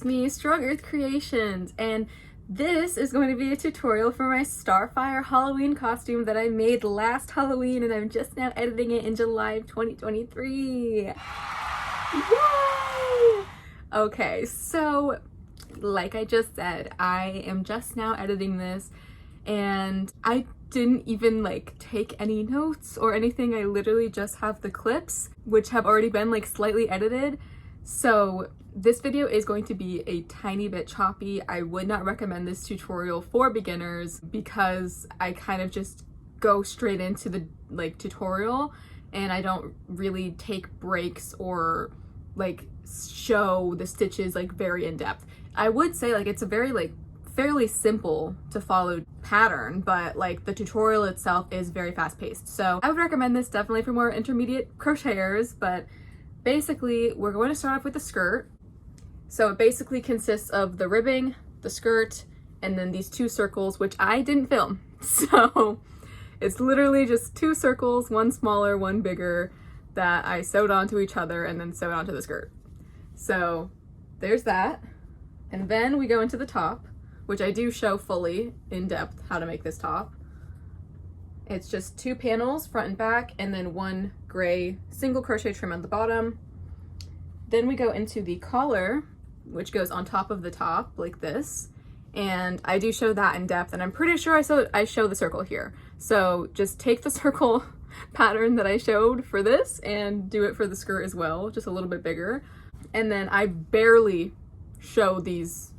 it's me, Strong Earth Creations, and this is going to be a tutorial for my Starfire Halloween costume that I made last Halloween, and I'm just now editing it in July of 2023. Yay! Okay, so like I just said, I am just now editing this, and I didn't even take any notes or anything. I literally just have the clips, which have already been slightly edited. So this video is going to be a tiny bit choppy. I would not recommend this tutorial for beginners because I kind of just go straight into the tutorial, and I don't really take breaks or show the stitches very in depth. I would say it's a very fairly simple to follow pattern, but the tutorial itself is very fast paced. So I would recommend this definitely for more intermediate crocheters, but basically we're going to start off with the skirt. So it basically consists of the ribbing, the skirt, and then these two circles, which I didn't film. So it's literally just two circles, one smaller, one bigger, that I sewed onto each other and then sewed onto the skirt. So there's that. And then we go into the top, which I do show fully in depth how to make this top. It's just two panels, front and back, and then one gray single crochet trim on the bottom. Then we go into the collar, which goes on top of the top like this. And I do show that in depth, and I'm pretty sure I show the circle here. So just take the circle pattern that I showed for this and do it for the skirt as well, just a little bit bigger. And then I barely show these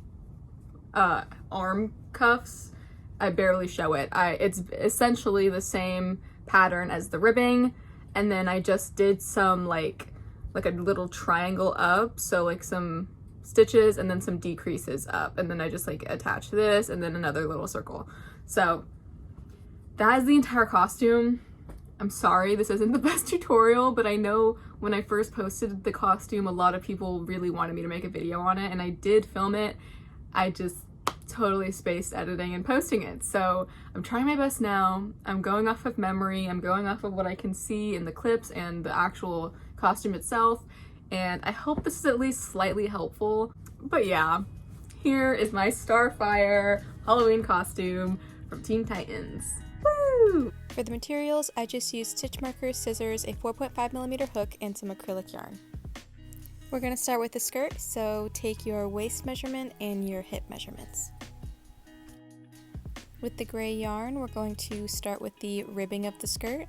arm cuffs. I barely show it. It's essentially the same pattern as the ribbing, and then I just did some like a little triangle up, so some stitches and then some decreases up, and then I just attach this and then another little circle. So that is the entire costume. I'm sorry this isn't the best tutorial, but I know when I first posted the costume, a lot of people really wanted me to make a video on it, and I did film it. I just totally spaced editing and posting it. So I'm trying my best now. I'm going off of memory. I'm going off of what I can see in the clips and the actual costume itself. And I hope this is at least slightly helpful. But yeah, here is my Starfire Halloween costume from Teen Titans. Woo! For the materials, I just used stitch markers, scissors, a 4.5mm hook, and some acrylic yarn. We're going to start with the skirt, so take your waist measurement and your hip measurements. With the gray yarn, we're going to start with the ribbing of the skirt.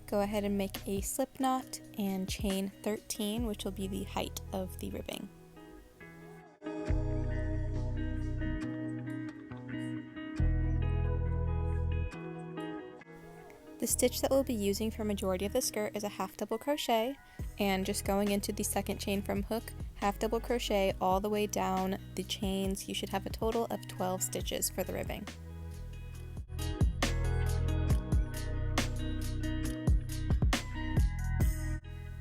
Go ahead and make a slip knot and chain 13, which will be the height of the ribbing. The stitch that we'll be using for majority of the skirt is a half double crochet, and just going into the second chain from hook, half double crochet all the way down the chains. You should have a total of 12 stitches for the ribbing.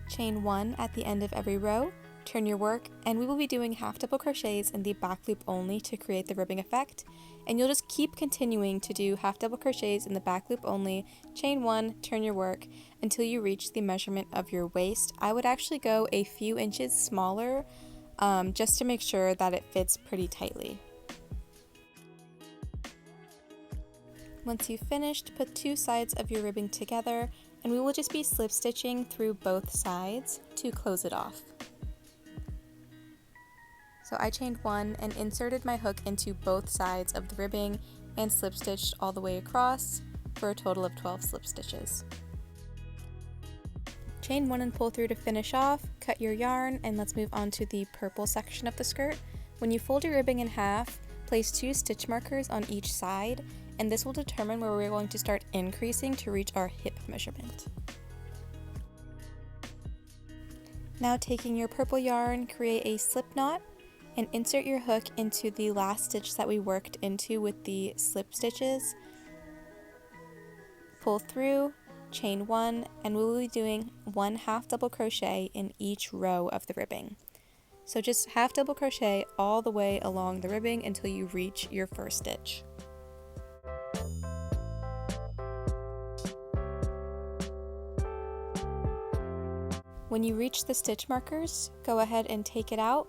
Chain 1 at the end of every row, turn your work, and we will be doing half double crochets in the back loop only to create the ribbing effect, and you'll just keep continuing to do half double crochets in the back loop only, chain 1, turn your work, until you reach the measurement of your waist. I would actually go a few inches smaller, just to make sure that it fits pretty tightly. Once you've finished, put two sides of your ribbing together, and we will just be slip stitching through both sides to close it off. So I chained 1 and inserted my hook into both sides of the ribbing and slip stitched all the way across for a total of 12 slip stitches. Chain 1 and pull through to finish off, cut your yarn, and let's move on to the purple section of the skirt. When you fold your ribbing in half, place 2 stitch markers on each side, and this will determine where we're going to start increasing to reach our hip measurement. Now taking your purple yarn, create a slip knot and insert your hook into the last stitch that we worked into with the slip stitches. Pull through, chain 1, and we will be doing 1 half double crochet in each row of the ribbing. So just half double crochet all the way along the ribbing until you reach your first stitch. When you reach the stitch markers, go ahead and take it out,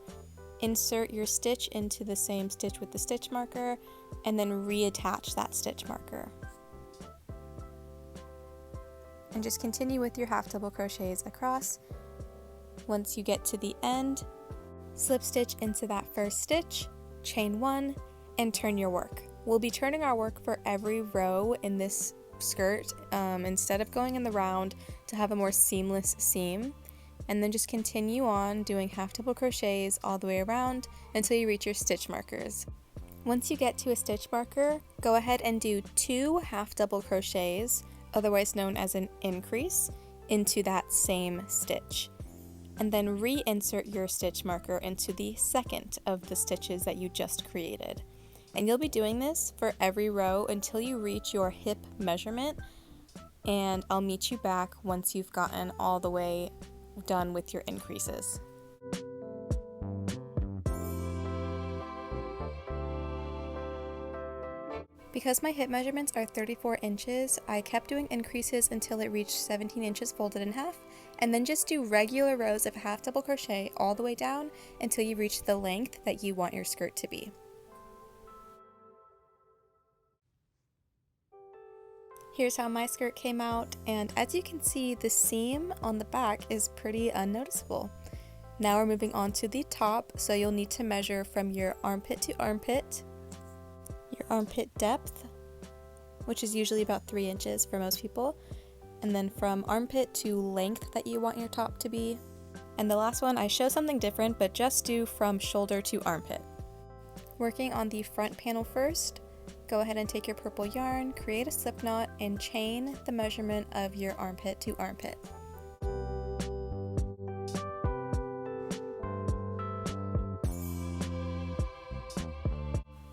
insert your stitch into the same stitch with the stitch marker, and then reattach that stitch marker. And just continue with your half double crochets across. Once you get to the end, slip stitch into that first stitch, chain 1, and turn your work. We'll be turning our work for every row in this skirt instead of going in the round to have a more seamless seam. And then just continue on doing half double crochets all the way around until you reach your stitch markers. Once you get to a stitch marker, go ahead and do 2 half double crochets, otherwise known as an increase, into that same stitch. And then reinsert your stitch marker into the second of the stitches that you just created. And you'll be doing this for every row until you reach your hip measurement, and I'll meet you back once you've gotten all the way done with your increases. Because my hip measurements are 34 inches, I kept doing increases until it reached 17 inches folded in half, and then just do regular rows of half double crochet all the way down until you reach the length that you want your skirt to be. Here's how my skirt came out, and as you can see, the seam on the back is pretty unnoticeable. Now we're moving on to the top, so you'll need to measure from your armpit to armpit, your armpit depth, which is usually about 3 inches for most people, and then from armpit to length that you want your top to be. And the last one, I show something different, but just do from shoulder to armpit. Working on the front panel first, go ahead and take your purple yarn, create a slip knot, and chain the measurement of your armpit to armpit.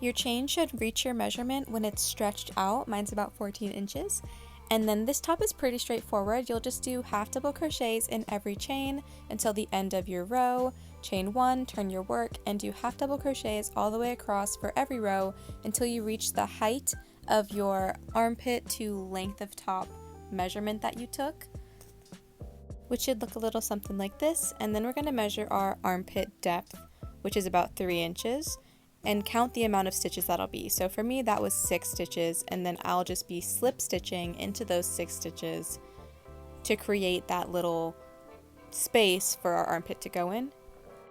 Your chain should reach your measurement when it's stretched out. Mine's about 14 inches. And then this top is pretty straightforward. You'll just do half double crochets in every chain until the end of your row. Chain 1, turn your work, and do half double crochets all the way across for every row until you reach the height of your armpit to length of top measurement that you took, which should look a little something like this. And then we're going to measure our armpit depth, which is about 3 inches, and count the amount of stitches that'll be. So for me, that was 6 stitches, and then I'll just be slip stitching into those 6 stitches to create that little space for our armpit to go in.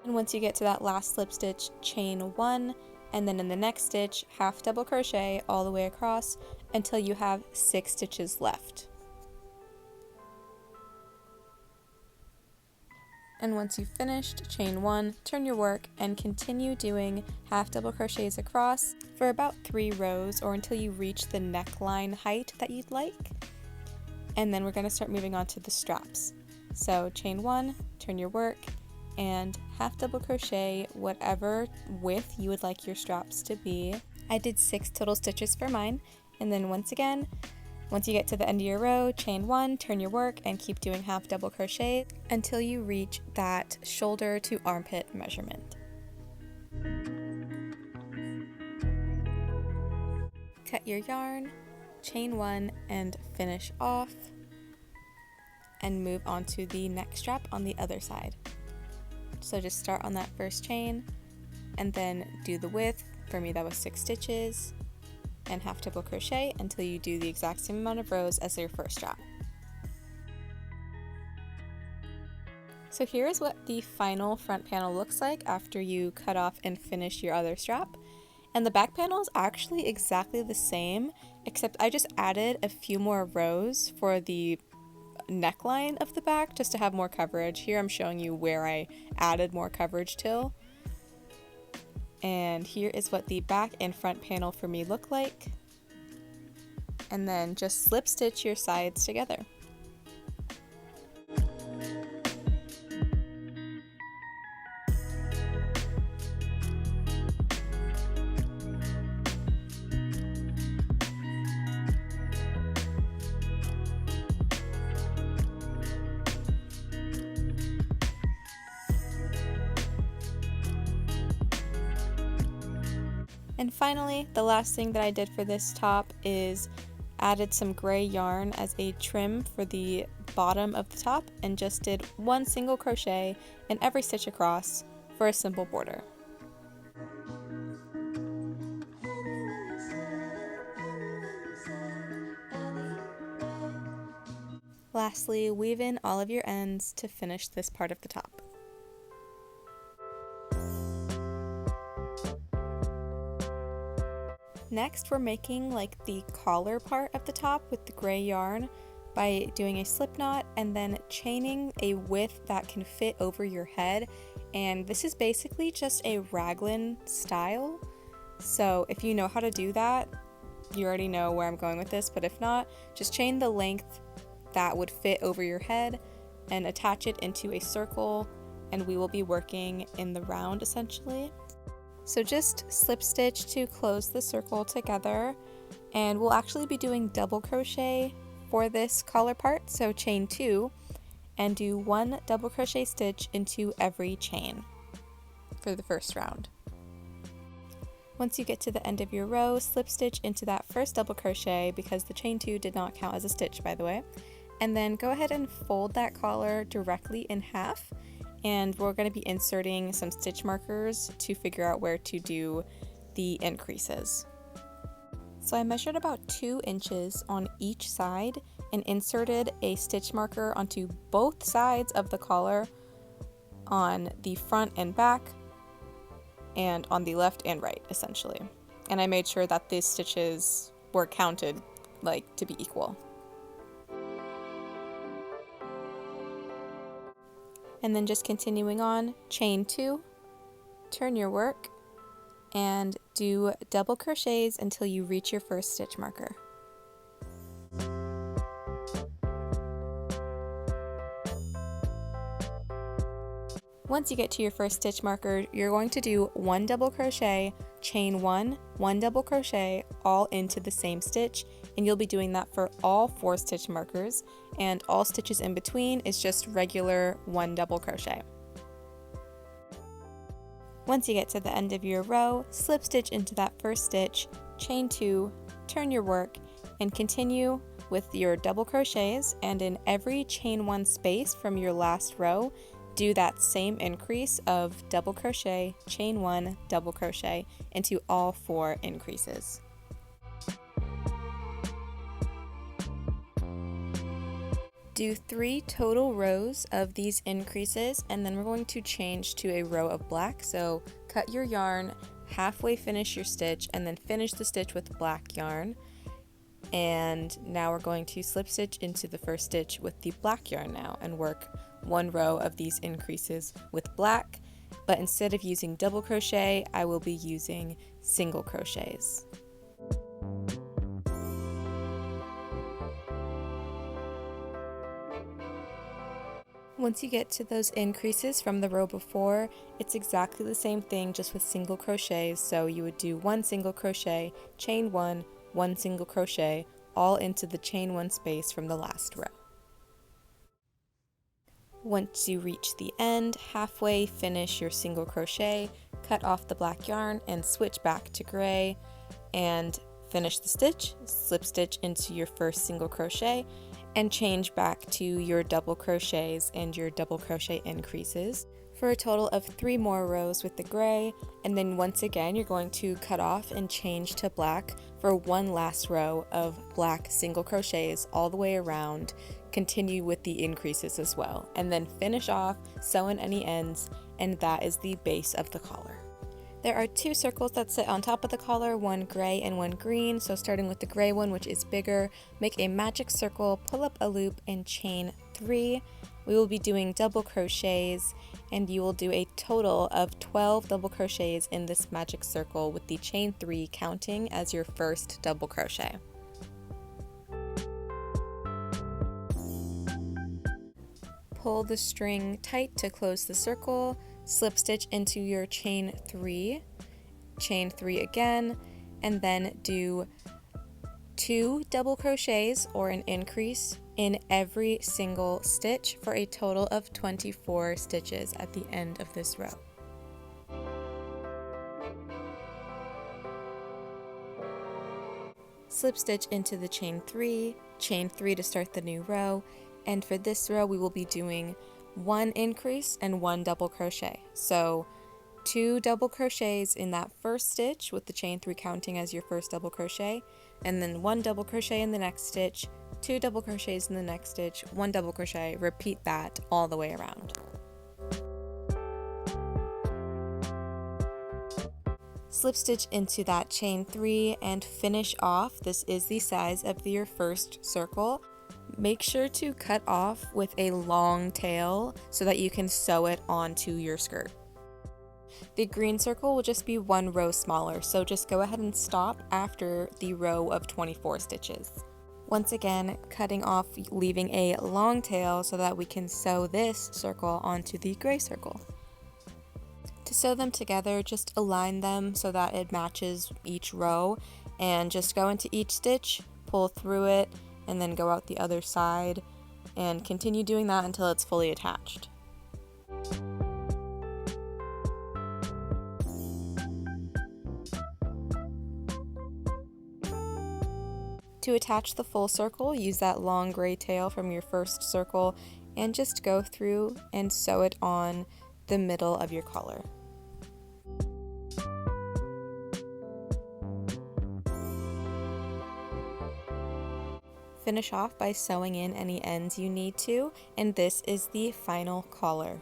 And once you get to that last slip stitch, chain 1, and then in the next stitch, half double crochet all the way across until you have 6 stitches left. And once you've finished, chain 1, turn your work, and continue doing half double crochets across for about 3 rows or until you reach the neckline height that you'd like. And then we're going to start moving on to the straps. So chain 1, turn your work, and half double crochet whatever width you would like your straps to be. I did 6 total stitches for mine, and then once again, once you get to the end of your row, chain 1, turn your work, and keep doing half double crochet until you reach that shoulder to armpit measurement. Cut your yarn, chain 1, and finish off, and move on to the neck strap on the other side. So just start on that first chain, and then do the width. For me, that was 6 stitches, and half double crochet until you do the exact same amount of rows as your first strap. So here is what the final front panel looks like after you cut off and finish your other strap. And the back panel is actually exactly the same, except I just added a few more rows for the neckline of the back just to have more coverage. Here I'm showing you where I added more coverage till. And here is what the back and front panel for me look like. And then just slip stitch your sides together. And finally, the last thing that I did for this top is added some gray yarn as a trim for the bottom of the top and just did 1 single crochet in every stitch across for a simple border. Lastly, weave in all of your ends to finish this part of the top. Next, we're making like the collar part of the top with the gray yarn by doing a slip knot and then chaining a width that can fit over your head. And this is basically just a raglan style. So if you know how to do that, you already know where I'm going with this, but if not, just chain the length that would fit over your head and attach it into a circle, and we will be working in the round essentially. So just slip stitch to close the circle together, and we'll actually be doing double crochet for this collar part, so chain 2 and do 1 double crochet stitch into every chain for the first round. Once you get to the end of your row, slip stitch into that first double crochet because the chain 2 did not count as a stitch, by the way, and then go ahead and fold that collar directly in half. And we're going to be inserting some stitch markers to figure out where to do the increases. So I measured about 2 inches on each side and inserted a stitch marker onto both sides of the collar on the front and back and on the left and right essentially. And I made sure that these stitches were counted like to be equal. And then just continuing on, chain 2, turn your work, and do double crochets until you reach your first stitch marker. Once you get to your first stitch marker, you're going to do 1 double crochet, chain 1, 1 double crochet, all into the same stitch, and you'll be doing that for all 4 stitch markers, and all stitches in between is just regular 1 double crochet. Once you get to the end of your row, slip stitch into that first stitch, chain 2, turn your work, and continue with your double crochets, and in every chain 1 space from your last row, do that same increase of double crochet, chain 1, double crochet into all 4 increases. Do 3 total rows of these increases, and then we're going to change to a row of black. So cut your yarn, halfway finish your stitch, and then finish the stitch with black yarn. And now we're going to slip stitch into the first stitch with the black yarn now and work 1 row of these increases with black, but instead of using double crochet, I will be using single crochets. Once you get to those increases from the row before, it's exactly the same thing just with single crochets. So you would do 1 single crochet, chain 1, 1 single crochet, all into the chain 1 space from the last row. Once you reach the end, halfway finish your single crochet, cut off the black yarn and switch back to gray and finish the stitch, slip stitch into your first single crochet, and change back to your double crochets and your double crochet increases for a total of 3 more rows with the gray, and then once again you're going to cut off and change to black for 1 last row of black single crochets all the way around. Continue with the increases as well, and then finish off, sew in any ends, and that is the base of the collar. There are 2 circles that sit on top of the collar, 1 gray and 1 green. So starting with the gray one, which is bigger, make a magic circle, pull up a loop, and chain 3. We will be doing double crochets, and you will do a total of 12 double crochets in this magic circle with the chain 3 counting as your first double crochet. Pull the string tight to close the circle, slip stitch into your chain 3 again, and then do 2 double crochets or an increase in every single stitch for a total of 24 stitches at the end of this row. Slip stitch into the chain 3 to start the new row, and for this row we will be doing 1 increase and 1 double crochet. So 2 double crochets in that first stitch with the chain 3 counting as your first double crochet, and then 1 double crochet in the next stitch, 2 double crochets in the next stitch, 1 double crochet, repeat that all the way around. Slip stitch into that chain 3 and finish off. This is the size of your first circle. Make sure to cut off with a long tail so that you can sew it onto your skirt. The green circle will just be 1 row smaller, so just go ahead and stop after the row of 24 stitches. Once again, cutting off, leaving a long tail so that we can sew this circle onto the gray circle. To sew them together, just align them so that it matches each row, and just go into each stitch, pull through it, and then go out the other side, and continue doing that until it's fully attached. To attach the full circle, use that long gray tail from your first circle and just go through and sew it on the middle of your collar. Finish off by sewing in any ends you need to, and this is the final collar.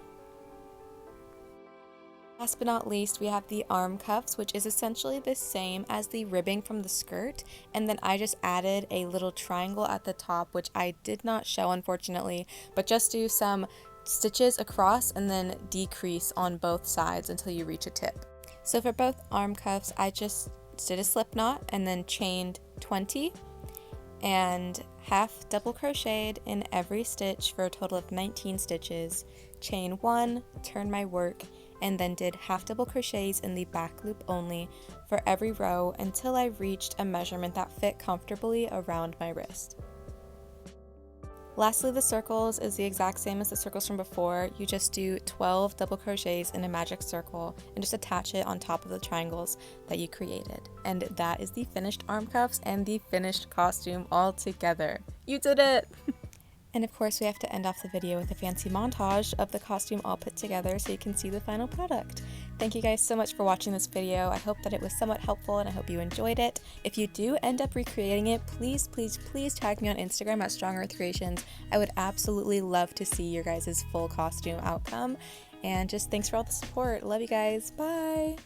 Last but not least, we have the arm cuffs, which is essentially the same as the ribbing from the skirt, and then I just added a little triangle at the top, which I did not show unfortunately, but just do some stitches across and then decrease on both sides until you reach a tip. So for both arm cuffs, I just did a slip knot and then chained 20 and half double crocheted in every stitch for a total of 19 stitches, chain 1, turn my work, and then did half double crochets in the back loop only for every row until I reached a measurement that fit comfortably around my wrist. Lastly, the circles is the exact same as the circles from before. You just do 12 double crochets in a magic circle and just attach it on top of the triangles that you created. And that is the finished arm cuffs and the finished costume all together. You did it! And of course, we have to end off the video with a fancy montage of the costume all put together so you can see the final product. Thank you guys so much for watching this video. I hope that it was somewhat helpful and I hope you enjoyed it. If you do end up recreating it, please tag me on Instagram at Strong Earth Creations. I would absolutely love to see your guys' full costume outcome. And just thanks for all the support. Love you guys. Bye!